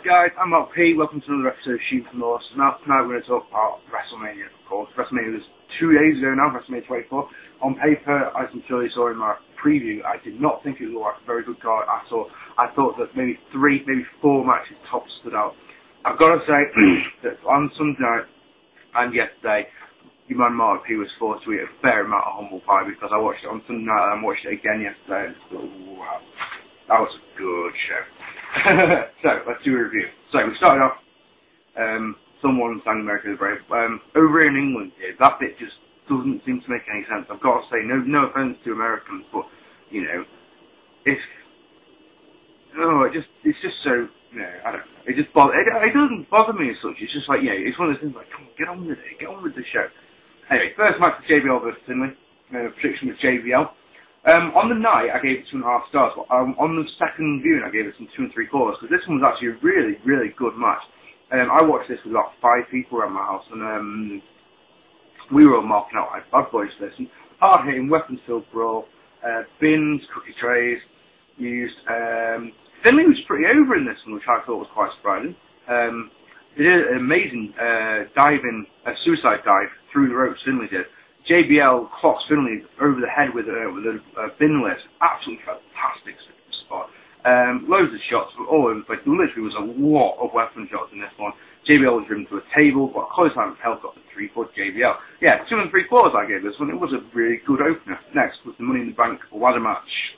up, guys? I'm LP. Welcome to another episode of Shoot from North. Tonight we're going to talk about WrestleMania, of course. WrestleMania was 2 days ago now, WrestleMania 24. On paper, as I'm sure you saw in my preview, I did not think it would look like a very good card at all. I thought that maybe 3, maybe 4 matches top stood out. I've got to say that on Sunday night and yesterday, your man Mark P was forced to eat a fair amount of humble pie because I watched it on Sunday night and I watched it again yesterday and thought, wow, that was a good show. So, let's do a review. So, we started off, someone sang America the Brave. Over in England here, that bit just doesn't seem to make any sense. I've got to say, no offense to Americans, but, you know, it's just so, you know, I don't know. It doesn't bother me as such. It's just like, yeah, it's one of those things like, come on, get on with it, get on with the show. Anyway, first match for JBL Vs Finley. Prediction with JBL. On the night, I gave it 2.5 stars, but on the second viewing, I gave it some 2 3/4, because this one was actually a really, really good match. I watched this with about 5 people around my house, and we were all marking out like bad boys for this. And hard-hitting, weapons-filled brawl, bins, cookie trays, used. Finley was pretty over in this one, which I thought was quite surprising. They did an amazing suicide dive through the ropes, Finley did. JBL clocks Finley over the head with a bin list. Absolutely fantastic spot. Loads of shots, but all in, like, literally was a lot of weapon shots in this one. JBL was driven to a table, but close time of health got the 3/4 JBL. Yeah, 2 3/4 I gave this one. It was a really good opener. Next was the Money in the Bank ladder match.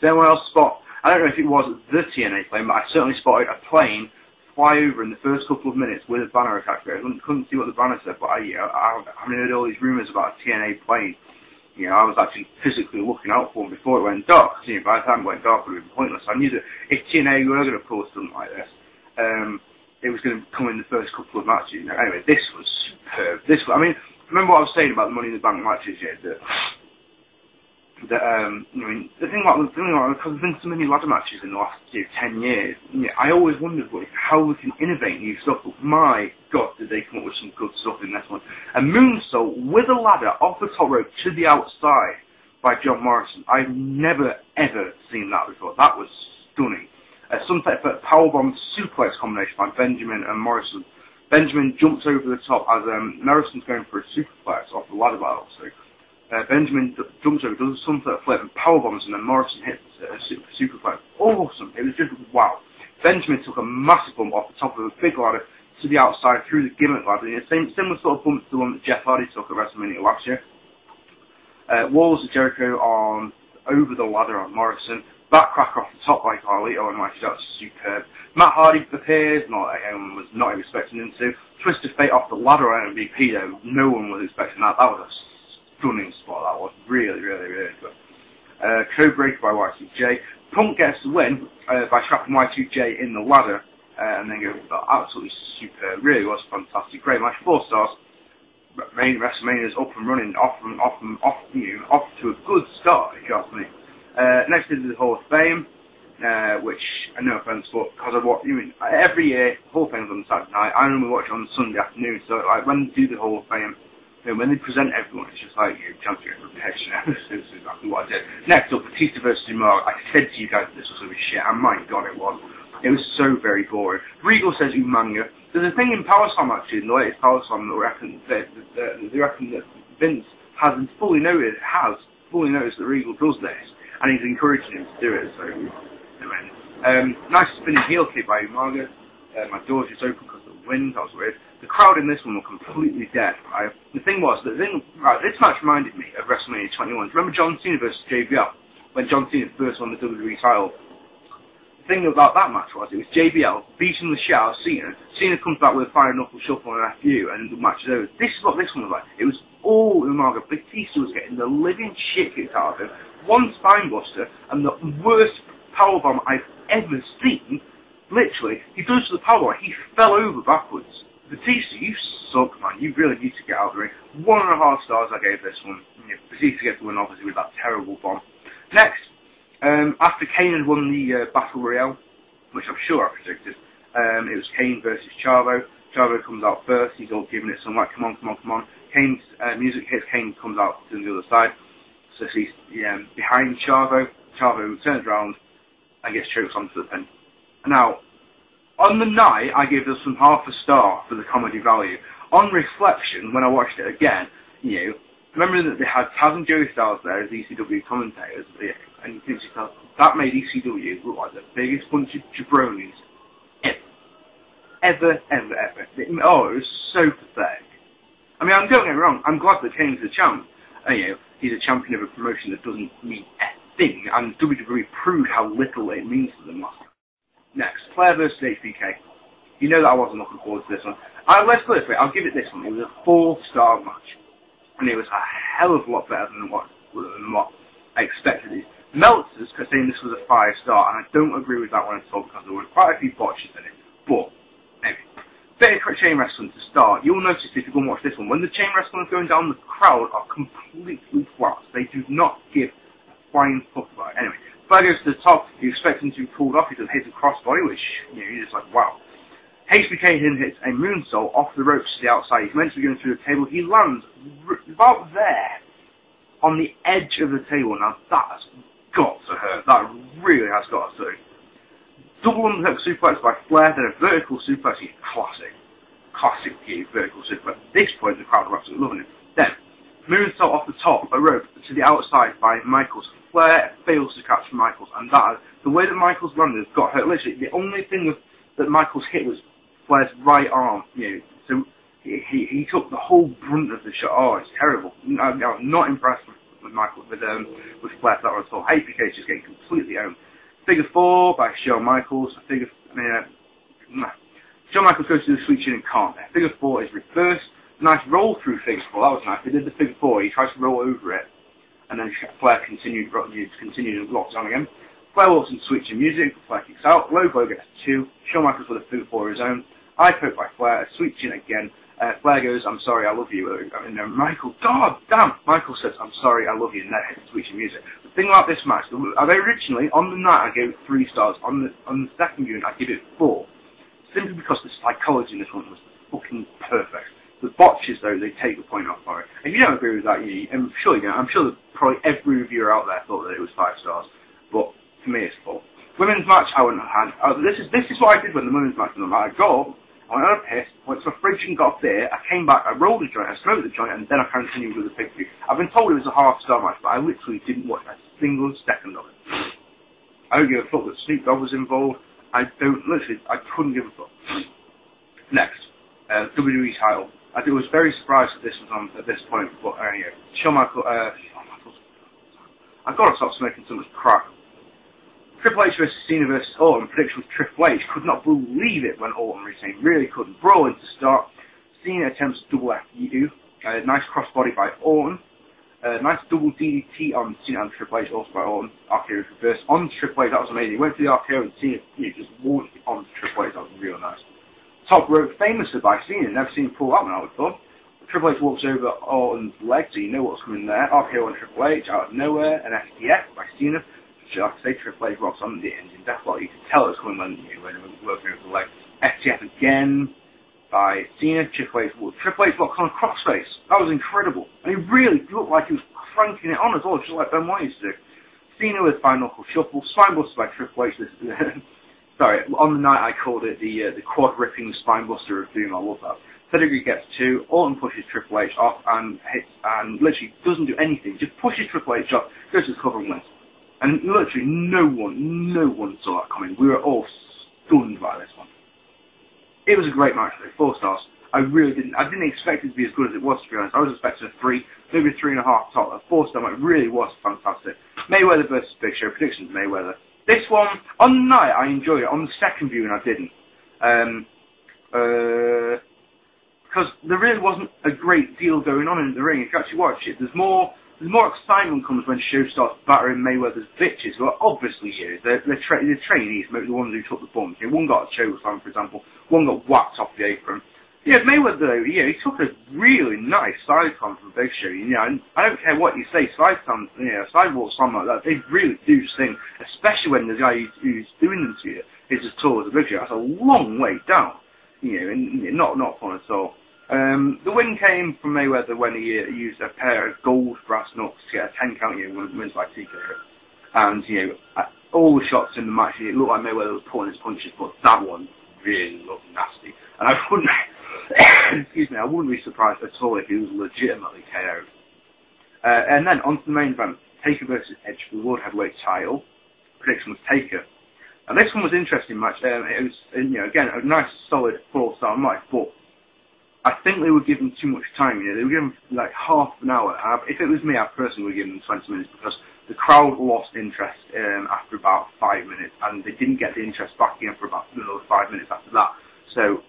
Does anyone else spot? I don't know if it was the TNA plane, but I certainly spotted a plane fly over in the first couple of minutes with a banner attached to it. I couldn't see what the banner said, but I heard all these rumours about a TNA plane. You know, I was actually physically looking out for them before it went dark. You know, by the time it went dark, it would have been pointless. I knew that if TNA were going to pull something like this, it was going to come in the first couple of matches. You know. Anyway, this was superb. I mean, remember what I was saying about the Money in the Bank matches, yeah? I mean, the thing about because there's been so many ladder matches in the last 10 years, yeah, I always wondered how we can innovate new stuff, but my God, did they come up with some good stuff in this one. A moonsault with a ladder off the top rope to the outside by John Morrison. I've never, ever seen that before. That was stunning. Some type of powerbomb suplex combination by Benjamin and Morrison. Benjamin jumps over the top as Morrison's going for a superplex off the ladder battle. So Benjamin jumps over, does some sort of flip and powerbombs, and then Morrison hits a superplex. Awesome! It was just wow. Benjamin took a massive bump off the top of a big ladder to the outside through the gimmick ladder. And it's a similar sort of bump to the one that Jeff Hardy took at WrestleMania last year. Walls of Jericho on over the ladder on Morrison. Backcracker off the top by Carlito, and that was superb. Matt Hardy appears, not that anyone was not expecting him to. Twist of Fate off the ladder on MVP, though. No one was expecting that. That was a stunning spot. That was really, really, really good. Code Breaker by Y2J. Punk gets the win by trapping Y2J in the ladder, and then goes absolutely superb. Really was fantastic. Great match. 4 stars. WrestleMania's up and running, off to a good start, if you ask me. Next is the Hall of Fame, which, no offense, but because of what, every year, Hall of Fame's on Saturday night. I normally watch it on Sunday afternoon, so like when they do the Hall of Fame, when they present everyone, it's just like, champion repetition. This is exactly what I did. Next up, Batista Vs Umaga. I said to you guys this was going to be shit, and my God, it was. It was so very boring. Regal says Umaga. There's a thing in Power Slam, actually, in the latest Power Slam, they reckon that Vince hasn't fully noticed that Regal does this, and he's encouraging him to do it, so, nice spinning heel kick by Umaga. My door's just open because of the wind, that was weird. The crowd in this one were completely dead, right? The thing was, this match reminded me of WrestleMania 21. Remember John Cena vs JBL? When John Cena first won the WWE title? The thing about that match was, it was JBL beating the shit out of Cena. Cena comes back with a fire knuckle shuffle and an FU, and the match is over. This is what this one was like. It was all Umaga. Batista was getting the living shit kicked out of him. One spinebuster, and the worst powerbomb I've ever seen. Literally, he goes to the powerbomb, he fell over backwards. Batista, you suck, man. You really need to get out of the ring. 1.5 stars I gave this one. Batista gets the win, obviously, with that terrible bomb. Next, after Kane had won the Battle Royale, which I'm sure I predicted, it was Kane versus Chavo. Chavo comes out first. He's all giving it some like, come on, come on, come on. Kane's music hits. Kane comes out to the other side. So he's behind Chavo. Chavo turns around and gets choked onto the pin. Now, On the night, I gave this one half a star for the comedy value. On reflection, when I watched it again, you know, remember that they had Taz and Joey Styles there as ECW commentators, and you think to yourself, that made ECW look like the biggest bunch of jabronis ever. Oh, it was so pathetic. I mean, don't get me wrong, I'm glad that Kane's the champ. You know, he's a champion of a promotion that doesn't mean a thing, and WWE proved how little it means to them last time. Next, Flair vs HBK. You know that I wasn't looking forward to this one. Let's go this way, I'll give it this one. It was a 4-star match, and it was a hell of a lot better than what I expected. Meltzer's saying this was a 5-star, and I don't agree with that one at all because there were quite a few botches in it. But anyway, bit of chain wrestling to start. You'll notice if you go and watch this one, when the chain wrestling is going down, the crowd are completely flat. They do not give a flying fuck about it. Anyway, Flair goes to the top. You expect him to be pulled off. He does hit a crossbody, which, you know, you're just like, wow. HBK then hits a moonsault off the ropes to the outside. He's meant to be going through the table. He lands about there on the edge of the table. Now that's got to hurt. That really has got to hurt. Double underhook suplex by Flair, then a vertical suplex. He's classic vertical suplex. At this point, the crowd are absolutely loving it. Then moonsault off the top, a rope to the outside by Michaels. Flair fails to catch Michaels, and that the way that Michaels landed got hurt. Literally, the only thing that Michaels hit was Flair's right arm. You know, so he took the whole brunt of the shot. Oh, it's terrible. I'm not impressed with Michaels with Flair for that one at all. HBK is just getting completely owned. Figure 4 by Shawn Michaels. Shawn Michaels goes to the sweet chin and can't there. Figure 4 is reversed. Nice roll through figure 4. That was nice. They did the figure 4. He tries to roll over it, and then Flair continued and locks on again. Flair walks and switch in music. Flair kicks out. Low blow gets 2. Shawn Michaels with a figure 4 of his own. Eye poke by Flair. Sweet chin again. Flair goes, "I'm sorry, I love you." Michael, God damn! Michael says, "I'm sorry, I love you," and that hits the switch in music. The thing about this match, originally on the night I gave it 3 stars. On the second viewing, I give it 4, simply because the psychology in this one was fucking perfect. The botches, though, they take the point off for it. If you don't agree with that, I'm sure you don't. I'm sure that probably every reviewer out there thought that it was 5 stars, but for me, it's 4. Women's match, I wouldn't have had. This is what I did when the women's match was on. I got up, I went on a piss, went to a fridge and got a beer, I came back, I rolled a joint, I smoked the joint, and then I continued with the pay-per-view. I've been told it was a half-star match, but I literally didn't watch a single second of it. I don't give a fuck that Snoop Dogg was involved. I couldn't give a fuck. Next, WWE title. I was very surprised that this was on at this point, but Shawn Michaels, I've got to stop smoking so much crap. Triple H vs Cena vs Orton. Prediction was Triple H. Could not believe it when Orton retained. Really couldn't. Brawling to start. Cena attempts double FU. Nice crossbody by Orton. Nice double DDT on Cena and Triple H, also by Orton. RKO reverse on Triple H. That was amazing. He went for the RKO and Cena just launched it on Triple H. That was real nice. Top rope famously by Cena. Never seen him pull that one out before. Triple H walks over Orton's leg, so you know what's coming there. RKO on Triple H out of nowhere. An STF by Cena. Like I say, Triple H rocks on the engine deathlock. You can tell it was coming when he was working over the leg. FTF again by Cena. Triple H locks on a crossface. That was incredible. And he really looked like he was cranking it on as well, just like Ben White used to do. Cena with fine knuckle shuffle. Spinebuster by Triple H. Sorry, on the night I called it the quad ripping spinebuster of doom. I love that. Pedigree gets 2. Orton pushes Triple H off and hits and literally doesn't do anything. Just pushes Triple H off, goes to the cover and wins. And literally no one saw that coming. We were all stunned by this one. It was a great match though, 4 stars. I didn't expect it to be as good as it was, to be honest. I was expecting a 3, maybe a 3.5 top. A 4-star match really was fantastic. Mayweather versus Big Show. Predictions Mayweather. This one, on the night I enjoyed it. On the second viewing I didn't. Because there really wasn't a great deal going on in the ring. If you actually watch it, there's more excitement comes when Show starts battering Mayweather's bitches, who are obviously heroes. They're trainees, maybe the ones who took the bumps. One got a chokeslam, for example. One got whacked off the apron. Yeah, Mayweather, though, he took a really nice side slam from Big Show. And I don't care what you say, side slams, sidewalk slam like that, they really do sting, especially when the guy who's doing them to you is as tall as a Big Show. That's a long way down, and not fun at all. The win came from Mayweather when he used a pair of gold brass knucks to get a 10 count, wins by TKO. And, all the shots in the match, it looked like Mayweather was pulling his punches, but that one really looked nasty. And I wouldn't, excuse me, I wouldn't be surprised at all if he was legitimately KO'd. And then on to the main event, Taker versus Edge for the World Heavyweight title. Prediction was Taker. And this one was an interesting match. It was, again, a nice, solid 4-star match, but I think they were given too much time. They were given like half an hour. If it was me, I personally would give them 20 minutes because the crowd lost interest after about 5 minutes, and they didn't get the interest back again for about another 5 minutes after that. So,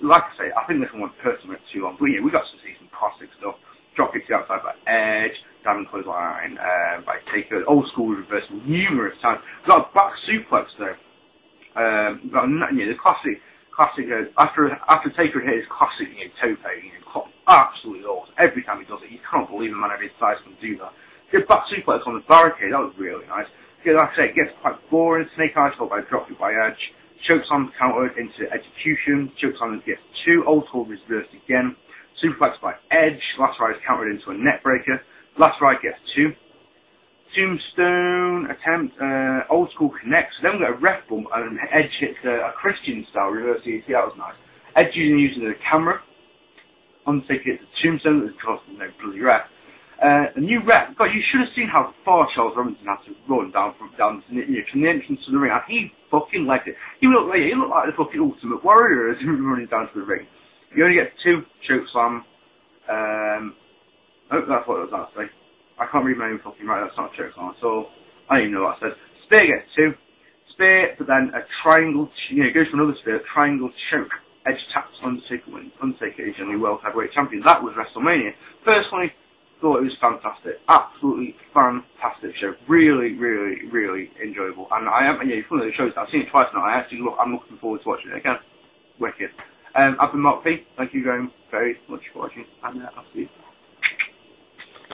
like I say, I think this one went personally too long. But we got to see some classic stuff. Drop kicks outside by Edge, diving clothesline by Taker, old school reverse numerous times. We got a back suplex though. The classic. After Taker hit his classic tope, absolutely awesome. Every time he does it, you can't believe a man of his size can do that. Good back suplex on the barricade, that was really nice. Like I say, it gets quite boring. Snake Eyes followed by a drop kick by Edge. Chokeslam countered into execution. Chokeslam gets 2. Old school reversed again. Superplex by Edge. Last Ride countered into a net breaker. Last Ride gets 2. Tombstone attempt. Old school connects. Then we get a ref bump and Edge hits a Christian style reverse DDT. That was nice. Edge using the camera. Undertaker hits the Tombstone. That was because no bloody ref. A new rep. God, you should have seen how far Charles Robinson had to run down from the entrance to the ring. And he fucking legged it. He looked like the fucking Ultimate Warrior as he was running down to the ring. You only get 2 chokeslam. Oh, that's what it was actually. I can't read my own fucking right. That's not a chokeslam. So I don't even know what I said. Spear gets 2. Spear, but then a triangle. Goes for another spear. Triangle choke. Edge taps Undertaker wins. Undertaker is the only World Heavyweight Champion. That was WrestleMania. Personally, thought it was fantastic. Absolutely fantastic show. Really, really, really enjoyable. And I am, it's one of those shows that I've seen it twice now. I'm looking forward to watching it again. Wicked. I've been Mark P. Thank you very, very much for watching, and I'll see you.